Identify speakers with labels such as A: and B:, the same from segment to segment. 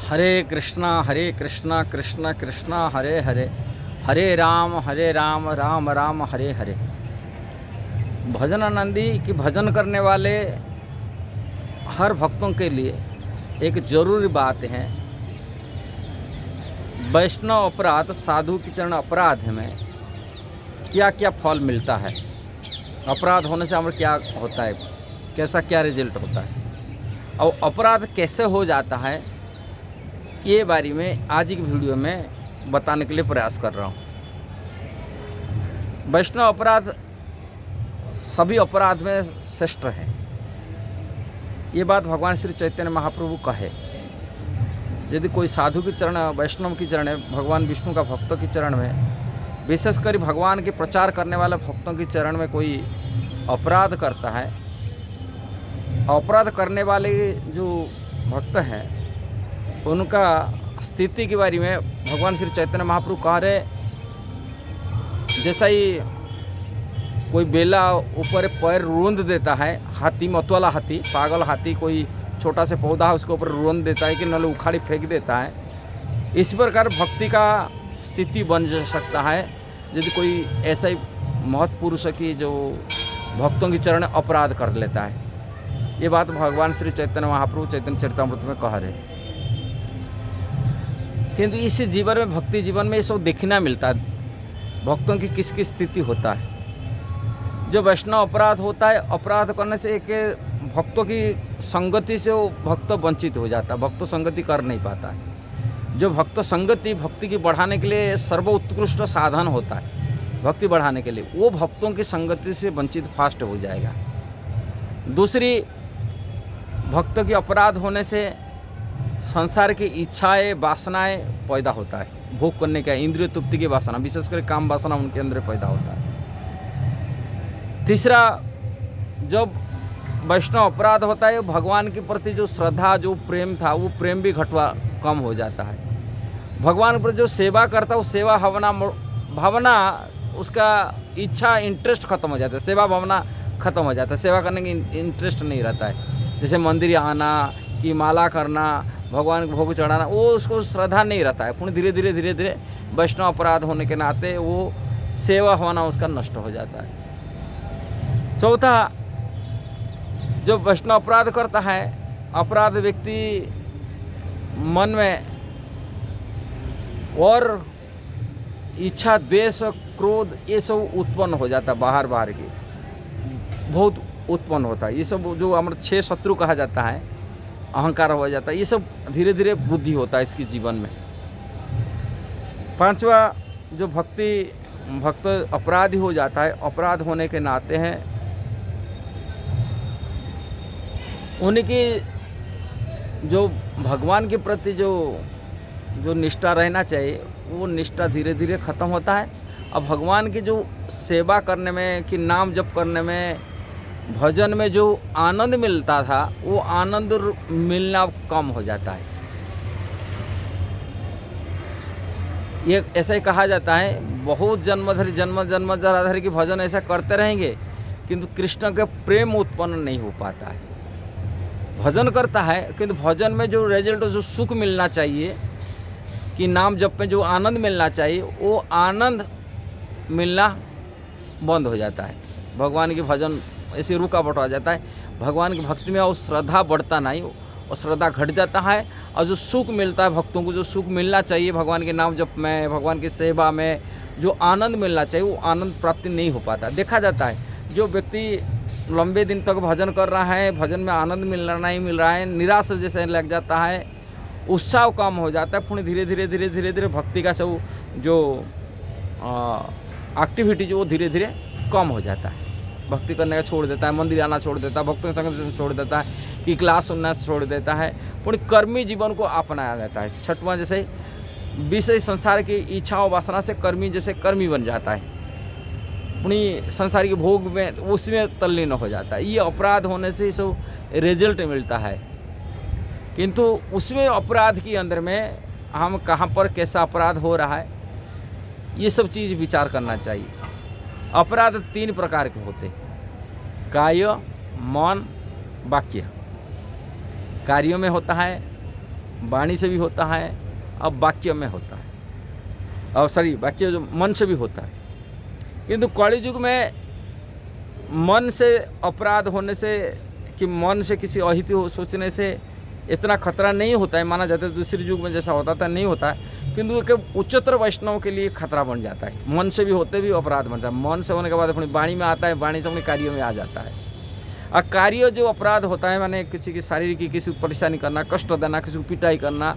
A: हरे कृष्णा कृष्ण कृष्ण हरे हरे, हरे राम राम राम हरे हरे। भजनानंदी की भजन करने वाले हर भक्तों के लिए एक जरूरी बात है, वैष्णव अपराध साधु की चरण अपराध में क्या क्या फल मिलता है, अपराध होने से हमें क्या होता है, कैसा क्या रिजल्ट होता है और अपराध कैसे हो जाता है, ये बारे में आज की वीडियो में बताने के लिए प्रयास कर रहा हूँ। वैष्णव अपराध सभी अपराध में श्रेष्ठ है, ये बात भगवान श्री चैतन्य महाप्रभु कहे। यदि कोई साधु की चरण, वैष्णव की चरण, भगवान विष्णु का भक्तों की चरण में, विशेषकर भगवान के प्रचार करने वाले भक्तों की चरण में कोई अपराध करता है, अपराध करने वाले जो भक्त हैं उनका स्थिति के बारे में भगवान श्री चैतन्य महाप्रभु कह रहे, जैसा ही कोई बेला ऊपर पैर रोंद देता है, हाथी मतवाला हाथी, पागल हाथी, कोई छोटा से पौधा है उसके ऊपर रोंद देता है कि नल उखाड़ी फेंक देता है, इसी प्रकार भक्ति का स्थिति बन सकता है यदि कोई ऐसा ही महत् पुरुष की जो भक्तों की चरण अपराध कर लेता है। ये बात भगवान श्री चैतन्य महाप्रभु चैतन्य चरितामृत में कह रहे। किंतु इस जीवन में, भक्ति जीवन में ये सब देखना मिलता है, भक्तों की किस किस स्थिति होता है। जो वैष्णव अपराध होता है, अपराध करने से एक भक्तों की संगति से वो भक्त वंचित हो जाता है, भक्त संगति कर नहीं पाता है। जो भक्त संगति भक्ति की बढ़ाने के लिए सर्वोत्कृष्ट साधन होता है, भक्ति बढ़ाने के लिए, वो भक्तों की संगति से वंचित फास्ट हो जाएगा। दूसरी, भक्तों की अपराध होने से संसार की इच्छाएं, वासनाएं पैदा होता है, भोग करने का, इंद्रिय तृप्ति की वासना, विशेषकर काम वासना उनके अंदर पैदा होता है। तीसरा, जब वैष्णव अपराध होता है, भगवान के प्रति जो श्रद्धा, जो प्रेम था, वो प्रेम भी कम हो जाता है। भगवान पर जो सेवा करता है, वो सेवा भावना, उसका इच्छा, इंटरेस्ट खत्म हो जाता है, सेवा भावना खत्म हो जाता है, सेवा करने की इंटरेस्ट नहीं रहता है। जैसे मंदिर आना कि माला करना, भगवान को भोग चढ़ाना, वो उसको श्रद्धा नहीं रहता है। पुण्य धीरे धीरे वैष्णव अपराध होने के नाते वो सेवा होना उसका नष्ट हो जाता है। चौथा, जो वैष्णव अपराध करता है, अपराध व्यक्ति मन में और इच्छा, द्वेष, क्रोध, ये सब उत्पन्न हो जाता है, बाहर की बहुत उत्पन्न होता है। ये सब जो हमारे 6 शत्रु कहा जाता है, अहंकार हो जाता है, ये सब धीरे धीरे वृद्धि होता है इसके जीवन में। पांचवा, जो भक्त अपराधी हो जाता है, अपराध होने के नाते हैं उनकी जो भगवान के प्रति जो निष्ठा रहना चाहिए, वो निष्ठा धीरे धीरे ख़त्म होता है। अब भगवान की जो सेवा करने में, कि नाम जप करने में, भजन में जो आनंद मिलता था, वो आनंद मिलना कम हो जाता है। ये ऐसा ही कहा जाता है, बहुत जन्म जराधर की भजन ऐसा करते रहेंगे किंतु कृष्ण के प्रेम उत्पन्न नहीं हो पाता है। भजन करता है किंतु भजन में जो रिजल्ट, जो सुख मिलना चाहिए, कि नाम जप में जो आनंद मिलना चाहिए, वो आनंद मिलना बंद हो जाता है। भगवान की भजन ऐसे रुकावट आ जाता है, भगवान की भक्ति में और श्रद्धा बढ़ता नहीं, और श्रद्धा घट जाता है। और जो सुख मिलता है भक्तों को, जो सुख मिलना चाहिए भगवान के नाम जप में, भगवान की सेवा में, जो आनंद मिलना चाहिए, वो आनंद प्राप्ति नहीं हो पाता। देखा जाता है जो व्यक्ति लंबे दिन तक भजन कर रहा है, भजन में आनंद नहीं मिल रहा है, निराश जैसे लग जाता है, उत्साह कम हो जाता है। पुण्य धीरे धीरे भक्ति का सब जो एक्टिविटी जो वो धीरे धीरे कम हो जाता है, भक्ति करने का छोड़ देता है, मंदिर आना छोड़ देता है, भक्तों के संग छोड़ देता है, कि क्लास सुनना छोड़ देता है, पुण्य कर्मी जीवन को अपनाया लेता है। छठवां, जैसे विषय संसार की इच्छाओं वासना से कर्मी जैसे कर्मी बन जाता है, पुण्य संसार के भोग में उसमें तल्लीन हो जाता है। ये अपराध होने से सब रिजल्ट मिलता है, किंतु उसमें अपराध के अंदर में हम कहाँ पर कैसा अपराध हो रहा है, ये सब चीज़ विचार करना चाहिए। अपराध 3 प्रकार के होते, काय, मन, वाक्य। कार्यों में होता है, वाणी से भी होता है और वाक्य में होता है, और वाक्य जो मन से भी होता है। किंतु कलि युग में मन से अपराध होने से, कि मन से किसी अहित सोचने से इतना खतरा नहीं होता है, माना जाता है दूसरे युग में जैसा होता था नहीं होता है, किंतु एक उच्चतर वैष्णव के लिए खतरा बन जाता है। मन से भी होते भी अपराध बन जाता है, मन से होने के बाद अपनी वाणी में आता है, वाणी से अपने कार्यों में आ जाता है। और कार्य जो अपराध होता है, माने किसी की शारीरिक की किसी को परेशानी करना, कष्ट देना, किसी को पिटाई करना,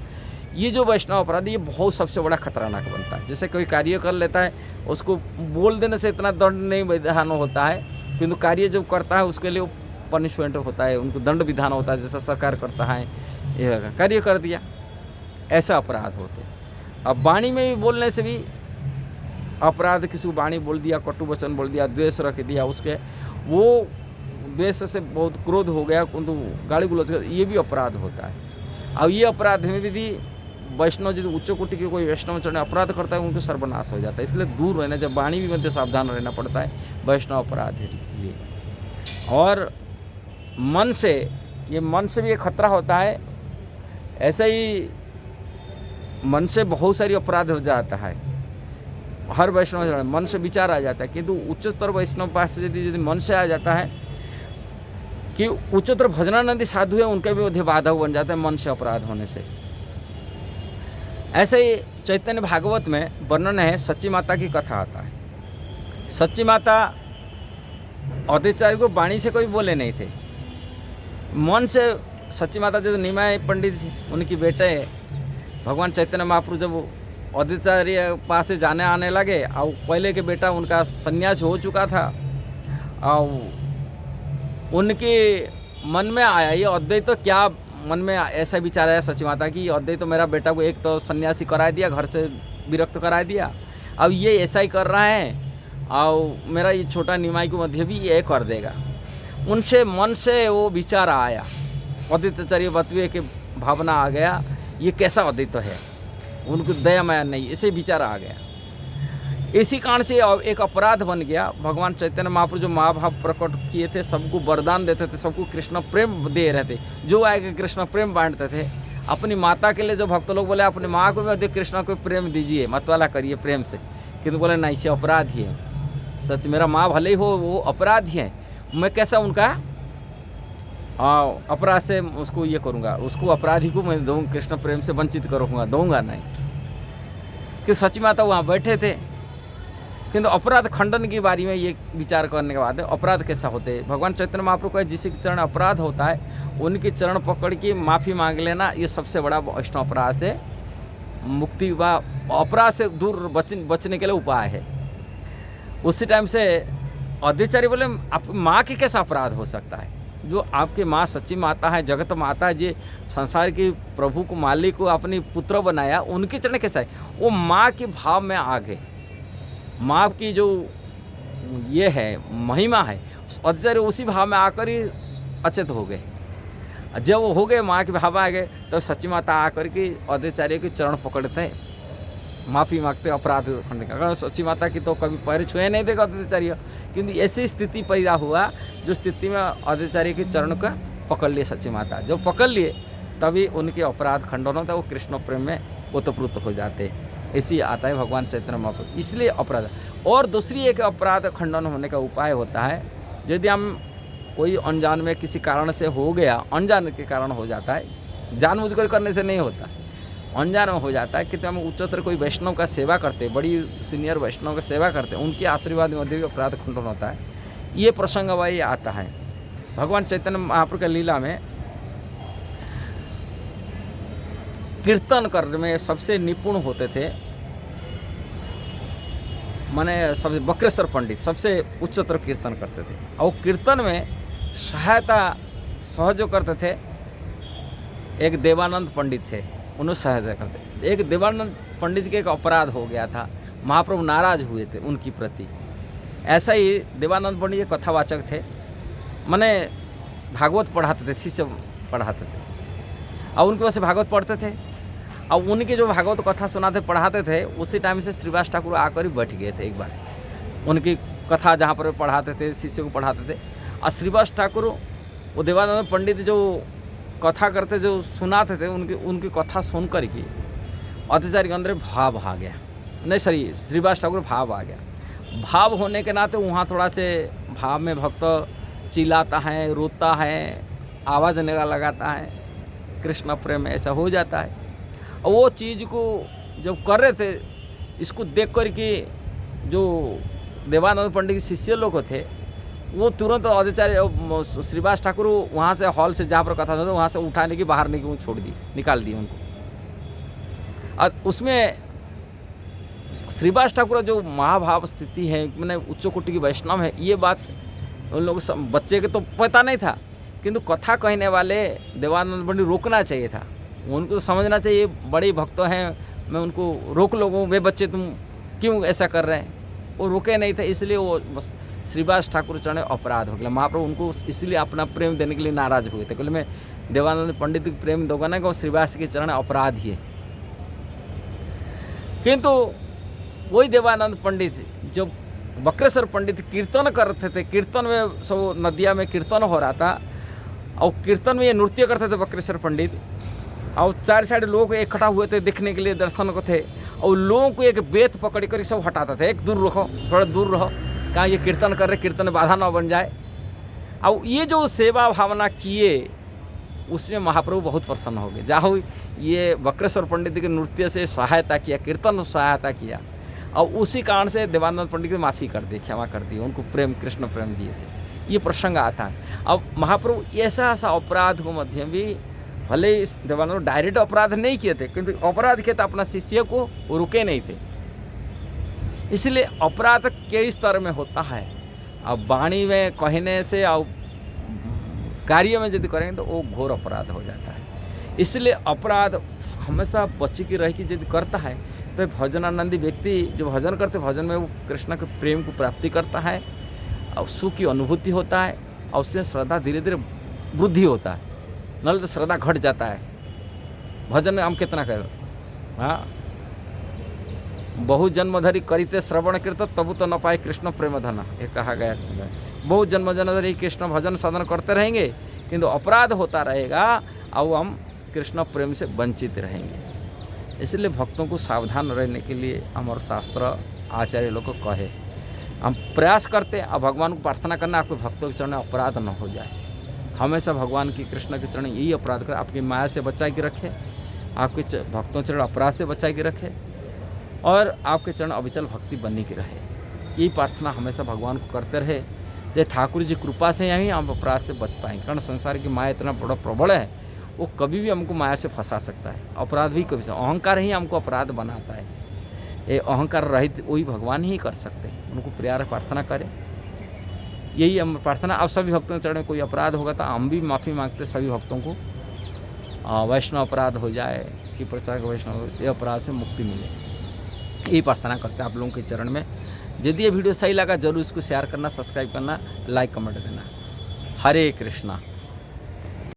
A: ये जो वैष्णव अपराध, ये बहुत सबसे बड़ा खतरनाक बनता है। जैसे कोई कार्य कर लेता है, उसको बोल देने से इतना दंड नहीं विधान होता है, किंतु कार्य जो करता है उसके लिए पनिशमेंट होता है, उनको दंड विधान होता है। जैसा सरकार करता है, ये कार्य कर दिया, ऐसा अपराध होते। अब वाणी में भी बोलने से भी अपराध, किसी को वाणी बोल दिया, कटु वचन बोल दिया, द्वेष रख दिया, उसके वो द्वेष से बहुत क्रोध हो गया, किंतु गाली गलौज, ये भी अपराध होता है। अब ये अपराध में भी वैष्णव जो उच्च कोटि के कोई वैष्णव चरण अपराध करता है, उनको सर्वनाश हो जाता है। इसलिए दूर रहना, जब वाणी भी मध्य सावधान रहना पड़ता है वैष्णव अपराध के लिए। और मन से, ये मन से भी एक खतरा होता है। ऐसे ही मन से बहुत सारी अपराध हो जाता है, हर वैष्णव मन से विचार आ जाता है, किंतु उच्चतर वैष्णव पास यदि मन से आ जाता है कि उच्चतर भजनानंदी साधु है, उनके भी मध्य बाधक बन जाता है मन से अपराध होने से। ऐसे ही चैतन्य भागवत में वर्णन है, सच्ची माता की कथा आता है। सच्ची माता अवधेचार्य को वाणी से कोई बोले नहीं थे, मन से। सच्ची माता जो निमाय पंडित थी, उनकी बेटे भगवान चैतन्य महाप्रभु जब अवधेचार्य पास से जाने आने लगे, और पहले के बेटा उनका संन्यास हो चुका था, और उनके मन में आया ये अद्वैत तो क्या, मन में ऐसा विचार आया सच्ची माता की, अद्वैत तो मेरा बेटा को एक तो सन्यासी करा दिया, घर से विरक्त करा दिया, अब ये ऐसा ही कर रहा है, और मेरा ये छोटा निमाई को मध्य भी ये कर देगा। उनसे मन से वो विचार आया, अद्वैताचार्य बतवे के भावना आ गया, ये कैसा अद्वैत है, उनको दया माया नहीं, ऐसे विचार आ गया। इसी कारण से एक अपराध बन गया। भगवान चैतन्य महाप्रभु जो महाभाव प्रकट किए थे, सबको वरदान देते थे, सबको कृष्ण प्रेम दे रहे थे, जो आए कृष्ण प्रेम बांटते थे। अपनी माता के लिए जो भक्त लोग बोले अपनी माँ को भी अधिक कृष्ण को प्रेम दीजिए, मतवाला करिए प्रेम से, किंतु बोले नहीं, से अपराधी है, सच मेरा माँ भले ही हो, वो अपराधी है, मैं कैसा उनका अपराध से उसको ये करूँगा, उसको अपराधी को मैं दूँ कृष्ण प्रेम से वंचित करूँगा, दूँगा नहीं। कि सच्ची माता वहाँ बैठे थे, किंतु अपराध खंडन की बारी में ये विचार करने के बाद अपराध कैसा होते हैं, भगवान चैतन्य महाप्रभु का जिसके चरण अपराध होता है, उनके चरण पकड़ के माफ़ी मांग लेना, ये सबसे बड़ा वैष्णव अपराध से मुक्ति व अपराध से दूर बचने के लिए उपाय है। उसी टाइम से अवधेचार्य बोले, आप माँ के कैसा अपराध हो सकता है, जो आपकी माँ सच्ची माता है, जगत माता है, जी संसार की प्रभु को मालिक को अपनी पुत्र बनाया, उनके चरण कैसा है, वो माँ के भाव में आ गए। माँ की जो ये है महिमा है, अवधेचार्य उसी भाव में आकर ही अचेत हो गए। जब वो हो गए माँ के भाव में आ गए, तो सच्ची माता आकर के अवधेचार्य के चरण पकड़ते, माफ़ी मांगते अपराध खंडन का। अगर सच्ची माता की तो कभी पैर छुए नहीं देगा अवधेचार्य, किंतु ऐसी स्थिति पैदा हुआ जो स्थिति में अवधेचार्य के चरण का पकड़ लिए सच्ची माता। जब पकड़ लिए तभी उनके अपराध खंडन होता है, वो कृष्ण प्रेम में ओतप्रोत हो जाते। ऐसी आता है भगवान चैतन्य महाप्रभु, इसलिए अपराध। और दूसरी एक अपराध खंडन होने का उपाय होता है, यदि हम कोई अनजान में किसी कारण से हो गया, अनजान के कारण हो जाता है, जानबूझकर करने से नहीं होता, अनजान में हो जाता है कि हम उच्चतर कोई वैष्णव का सेवा करते, बड़ी सीनियर वैष्णव का सेवा करते, उनके आशीर्वाद में भी अपराध खंडन होता है। ये प्रसंग वही आता है भगवान चैतन्य महाप्रभु की लीला में। कीर्तन करने में सबसे निपुण होते थे, माने सबसे बक्रेश्वर पंडित सबसे उच्चतर कीर्तन करते थे, और कीर्तन में सहायता सहयोग करते थे। एक देवानंद पंडित थे, उन्होंने सहायता करते। एक देवानंद पंडित के एक अपराध हो गया था, महाप्रभु नाराज हुए थे उनकी प्रति। ऐसा ही देवानंद पंडित एक कथावाचक थे, माने भागवत पढ़ाते थे, शिष्य पढ़ाते थे, और उनके वजह से भागवत पढ़ते थे, और उनके जो भागवत कथा सुनाते पढ़ाते थे, उसी टाइम से श्रीवास ठाकुर आकर ही बैठ गए थे एक बार। उनकी कथा जहाँ पर पढ़ाते थे, शिष्य को पढ़ाते थे, और श्रीवास ठाकुर वो देवानंद पंडित जो कथा करते जो सुनाते थे उनकी कथा सुन कर के अत्याचारी के अंदर भाव आ गया, नहीं सॉरी श्रीवास ठाकुर भाव आ गया। भाव होने के नाते वहाँ थोड़ा से भाव में भक्त चिल्लाता है, रोता है, आवाज़ लगाता है, कृष्ण प्रेम में ऐसा हो जाता है। और वो चीज़ को जब कर रहे थे, इसको देख कर के जो देवानंद पंडित के शिष्य लोग थे वो तुरंत आचार्य श्रीवास ठाकुर वहाँ से हॉल से जहाँ पर कथा होता वहाँ से उठाने की बाहर निकाल दी उनको। और उसमें श्रीवास ठाकुर जो महाभाव स्थिति है, मैंने उच्च कोटि की वैष्णव है, ये बात उन लोगों बच्चे के तो पता नहीं था, किंतु कथा कहने वाले देवानंद पंडित रोकना चाहिए था। उनको तो समझना चाहिए बड़े भक्त हैं, मैं उनको रोक लोगूँ, वे बच्चे तुम क्यों ऐसा कर रहे हैं। वो रुके नहीं थे, इसलिए वो बस श्रीवास ठाकुर चरण अपराध हो गया। महाप्रभु उनको इसलिए अपना प्रेम देने के लिए नाराज हुए थे, बोले मैं देवानंद पंडित को प्रेम दूंगा ना, कि श्रीवास के चरण अपराध ही है। किंतु वही देवानंद पंडित जब बक्रेश्वर पंडित कीर्तन करते थे, कीर्तन में सब नदिया में कीर्तन हो रहा था और कीर्तन में ये नृत्य करते थे बक्रेश्वर पंडित, और चार साइड लोग इकट्ठा हुए थे देखने के लिए, दर्शन को थे, और लोगों को एक बेत पकड़ कर सब हटाता था, एक दूर रहो, थोड़ा दूर रहो, कहाँ ये कीर्तन कर रहे, कीर्तन में बाधा ना बन जाए। और ये जो सेवा भावना किए उसमें महाप्रभु बहुत प्रसन्न हो गए। जाहो ये बक्रेश्वर पंडित के नृत्य से सहायता किया, कीर्तन सहायता किया, और उसी कारण से देवानंद पंडित की माफ़ी कर दी, क्षमा कर दी, उनको प्रेम कृष्ण प्रेम दिए थे। ये प्रसंग आता है। अब महाप्रभु ऐसा अपराध को मध्य भी भले इस देवानंद डायरेक्ट अपराध नहीं किए थे, किंतु अपराध किए थे अपना शिष्य को रुके नहीं थे। इसलिए अपराध कई स्तर में होता है। अब वाणी में कहने से और कार्य में यदि करेंगे तो वो घोर अपराध हो जाता है। इसलिए अपराध हमेशा बच्चे की रह की यदि करता है तो भजनानंदी व्यक्ति जो भजन करते भजन में वो कृष्ण के प्रेम को प्राप्ति करता है और सुख की अनुभूति होता है, और उसमें श्रद्धा धीरे धीरे वृद्धि होता है। नल तो श्रद्धा घट जाता है। भजन में हम कितना कहें, हाँ, बहु जन्म धरी करिते श्रवण कीर्तन तबु तो न पाए कृष्ण प्रेम धन, ये कहा गया। बहुत जन्म धरी कृष्ण भजन साधन करते रहेंगे, किंतु अपराध होता रहेगा और हम कृष्ण प्रेम से वंचित रहेंगे। इसलिए भक्तों को सावधान रहने के लिए हमारे शास्त्र आचार्य लोग को कहे, हम प्रयास करते और भगवान को प्रार्थना करना आपके भक्तों के चरण अपराध न हो जाए। हमेशा भगवान की कृष्ण के चरण यही अपराध कर आपकी माया से बचा के रखे, आपके भक्तों चरण अपराध से बचा के रखे, और आपके चरण अविचल भक्ति बनने की रहे। यही प्रार्थना हमेशा भगवान को करते रहे। जय ठाकुर जी कृपा से यहीं हम अपराध से बच पाएंगे, कारण संसार की माया इतना बड़ा प्रबल है, वो कभी भी हमको माया से फंसा सकता है। अपराध भी कभी से, अहंकार ही हमको अपराध बनाता है। ये अहंकार रहित वही भगवान ही कर सकते हैं। उनको प्यार प्रार्थना करें, यही हम प्रार्थना। अब सभी भक्तों के चरण में कोई अपराध होगा तो हम भी माफ़ी मांगते सभी भक्तों को, वैष्णव अपराध हो जाए कि प्रचार वैष्णव, ये अपराध से मुक्ति मिले, यही प्रार्थना करते हैं आप लोगों के चरण में। यदि ये वीडियो सही लगा जरूर इसको शेयर करना, सब्सक्राइब करना, लाइक कमेंट देना। हरे कृष्णा।